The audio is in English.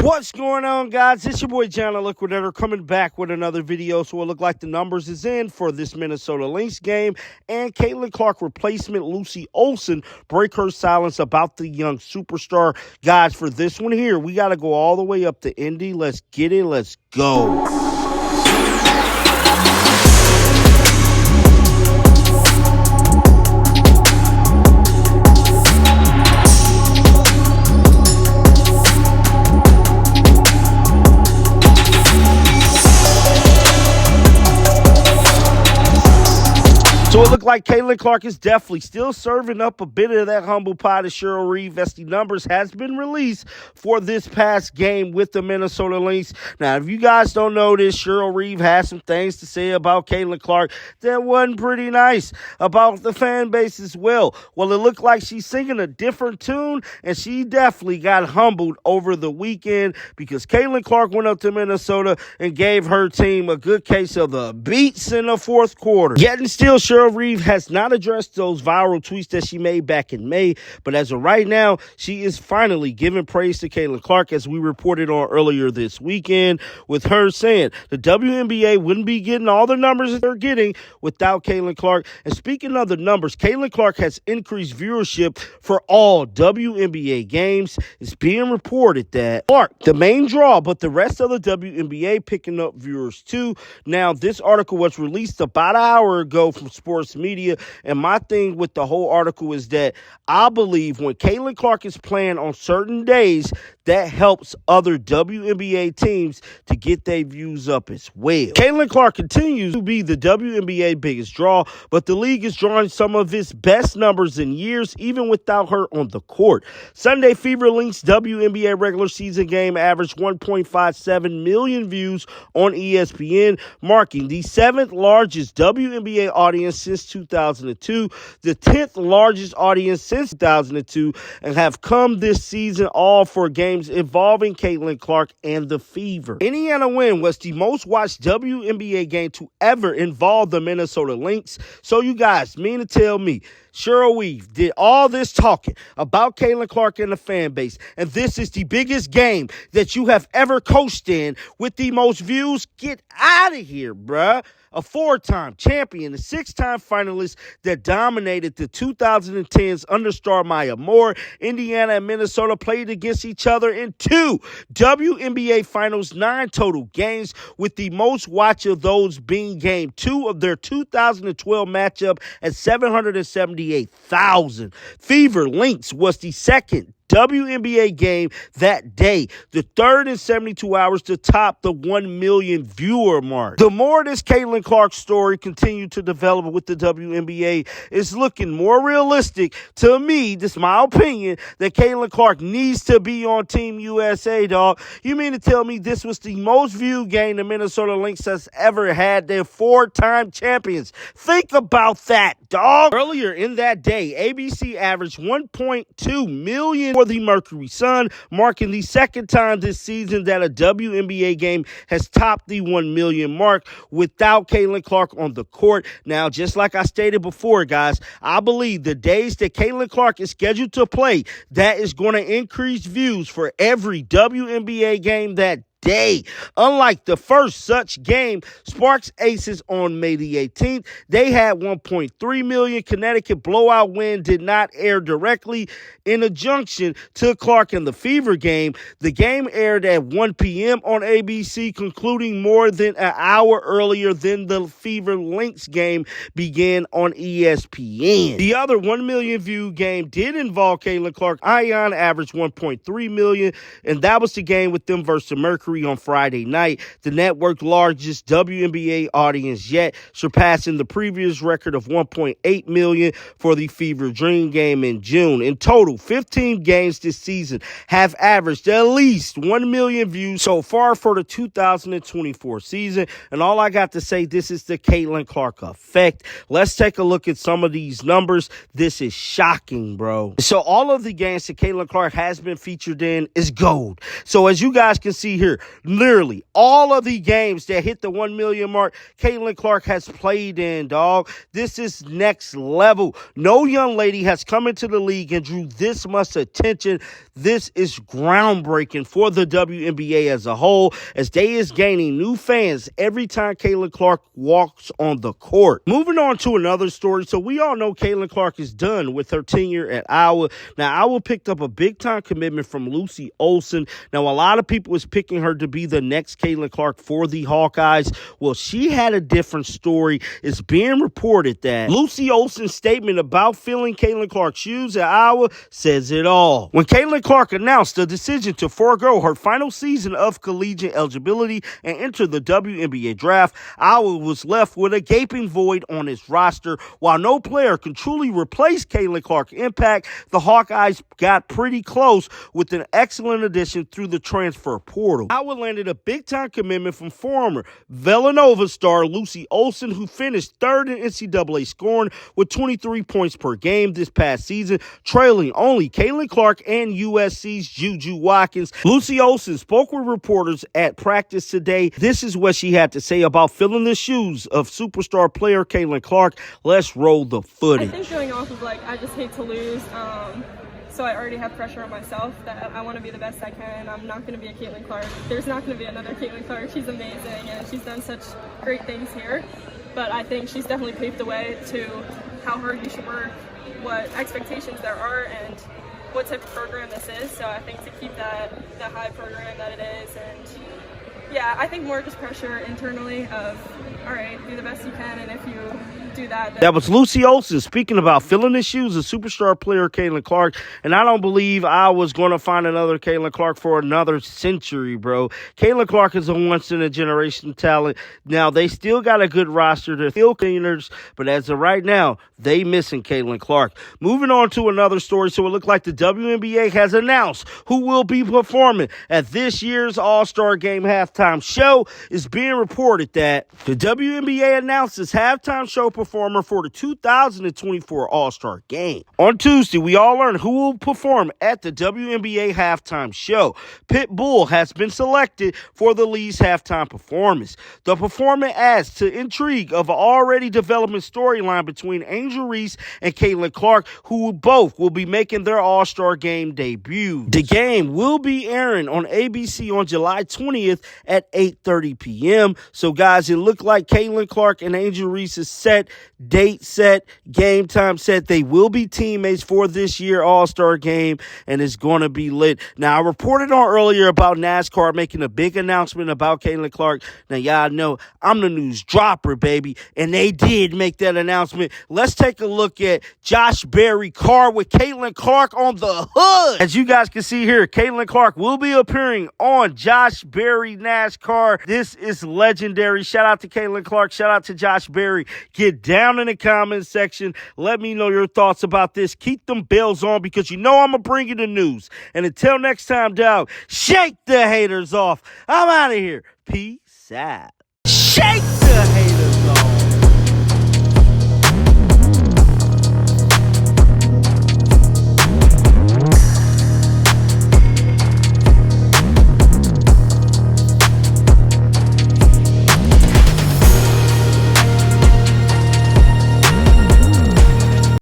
What's going on, guys? It's your boy John, Liquidator, coming back with another video. So it look like the numbers is in for this Minnesota Lynx game, and Caitlin Clark replacement Lucy Olsen break her silence about the young superstar. Guys, for this one here, we got to go all the way up to Indy. Let's get it. Let's go. So it looked like Caitlin Clark is definitely still serving up a bit of that humble pie to Cheryl Reeve, as the numbers has been released for this past game with the Minnesota Lynx. Now, if you guys don't know this, Cheryl Reeve has some things to say about Caitlin Clark that wasn't pretty nice about the fan base as well. Well, it looked like she's singing a different tune, and she definitely got humbled over the weekend because Caitlin Clark went up to Minnesota and gave her team a good case of the beats in the fourth quarter. Yet and still, Cheryl Reeve has not addressed those viral tweets that she made back in May, but as of right now, she is finally giving praise to Caitlin Clark, as we reported on earlier this weekend, with her saying the WNBA wouldn't be getting all the numbers that they're getting without Caitlin Clark. And speaking of the numbers, Caitlin Clark has increased viewership for all WNBA games. It's being reported that Clark, the main draw, but the rest of the WNBA picking up viewers too. Now, this article was released about an hour ago from Sports Media, and my thing with the whole article is that I believe when Caitlin Clark is playing on certain days, that helps other WNBA teams to get their views up as well. Caitlin Clark continues to be the WNBA biggest draw, but the league is drawing some of its best numbers in years, even without her on the court. Sunday Fever Lynx WNBA regular season game averaged 1.57 million views on ESPN, marking the 7th largest WNBA audience since 2002, the 10th largest audience since 2002, and have come this season all for games involving Caitlin Clark and the Fever. Indiana Win was the most watched WNBA game to ever involve the Minnesota Lynx. So you guys mean to tell me Cheryl Reeve did all this talking about Caitlin Clark and the fan base, and this is the biggest game that you have ever coached in with the most views? Get out of here, bruh. A 4-time champion, a 6-time finalist that dominated the 2010s under star Maya Moore. Indiana and Minnesota played against each other in 2 WNBA Finals, 9 total games, with the most watch of those being Game 2 of their 2012 matchup at 778,000. Fever Lynx was the second WNBA game that day, the third in 72 hours to top the 1 million viewer mark. The more this Caitlin Clark story continued to develop with the WNBA, is looking more realistic to me, this is my opinion, that Caitlin Clark needs to be on Team USA, dog. You mean to tell me this was the most viewed game the Minnesota Lynx has ever had? They're 4-time champions. Think about that, dog. Earlier in that day, ABC averaged 1.2 million for the Mercury Sun, marking the second time this season that a WNBA game has topped the 1 million mark without Caitlin Clark on the court. Now, just like I stated before, guys, I believe the days that Caitlin Clark is scheduled to play, that is going to increase views for every WNBA game that day. Unlike the first such game, Sparks Aces on May the 18th, they had 1.3 million. Connecticut blowout win did not air directly. In adjunction to Clark and the Fever game, the game aired at 1 p.m. on ABC, concluding more than an hour earlier than the Fever Lynx game began on ESPN. The other 1 million view game did involve Caitlin Clark. Ion averaged 1.3 million, and that was the game with them versus the Mercury on Friday night, the network's largest WNBA audience yet, surpassing the previous record of 1.8 million for the Fever Dream game in June. In total, 15 games this season have averaged at least 1 million views so far for the 2024 season. And all I got to say, this is the Caitlin Clark effect. Let's take a look at some of these numbers. This is shocking, bro. So all of the games that Caitlin Clark has been featured in is gold. So as you guys can see here, Literally, all of the games that hit the 1 million mark, Caitlin Clark has played in, dog. This is next level. No young lady has come into the league and drew this much attention. This is groundbreaking for the WNBA as a whole, as they is gaining new fans every time Caitlin Clark walks on the court. Moving on to another story. So we all know Caitlin Clark is done with her tenure at Iowa. Now, Iowa picked up a big-time commitment from Lucy Olsen. Now, a lot of people is picking her to be the next Caitlin Clark for the Hawkeyes. Well, she had a different story. It's being reported that Lucy Olsen's statement about filling Caitlin Clark's shoes at Iowa says it all. When Caitlin Clark announced the decision to forego her final season of collegiate eligibility and enter the WNBA draft, Iowa was left with a gaping void on its roster. While no player can truly replace Caitlin Clark's impact, the Hawkeyes got pretty close with an excellent addition through the transfer portal. Iowa landed a big-time commitment from former Villanova star Lucy Olsen, who finished third in NCAA scoring with 23 points per game this past season, trailing only Caitlin Clark and USC's Juju Watkins. Lucy Olsen spoke with reporters at practice today. This is what she had to say about filling the shoes of superstar player Caitlin Clark. Let's roll the footage. I think going off of I just hate to lose. So I already have pressure on myself that I want to be the best I can. I'm not going to be a Caitlin Clark. There's not going to be another Caitlin Clark. She's amazing and she's done such great things here. But I think she's definitely paved the way to how hard you should work, what expectations there are, and what type of program this is. So I think to keep that high program that it is, and yeah, I think more just pressure internally of, all right, do the best you can, and if you do that. That was Lucy Olsen speaking about filling the shoes of superstar player Caitlin Clark, and I don't believe I was going to find another Caitlin Clark for another century, bro. Caitlin Clark is a once-in-a-generation talent. Now, they still got a good roster. They're still cleaners, but as of right now, they missing Caitlin Clark. Moving on to another story. So it looked like the WNBA has announced who will be performing at this year's All-Star Game halftime show. It's being reported that the WNBA announced its halftime show performer for the 2024 All-Star Game. On Tuesday, we all learned who will perform at the WNBA halftime show. Pitbull has been selected for the league's halftime performance. The performance adds to intrigue of an already developing storyline between Angel Reese and Caitlin Clark, who both will be making their All-Star Game debut. The game will be airing on ABC on July 20th at 8:30 p.m. So, guys, it looked like Caitlin Clark and Angel Reese is set, date set, game time set. They will be teammates for this year All-Star Game, and it's going to be lit. Now, I reported on earlier about NASCAR making a big announcement about Caitlin Clark. Now, y'all know I'm the news dropper, baby, and they did make that announcement. Let's take a look at Josh Berry car with Caitlin Clark on the hood. As you guys can see here, Caitlin Clark will be appearing on Josh Berry NASCAR. This is legendary. Shout out to Caitlin Clark. Shout out to Josh Berry. Get down in the comments section. Let me know your thoughts about this. Keep them bells on because you know I'm going to bring you the news. And until next time, dog, shake the haters off. I'm out of here. Peace out. Shake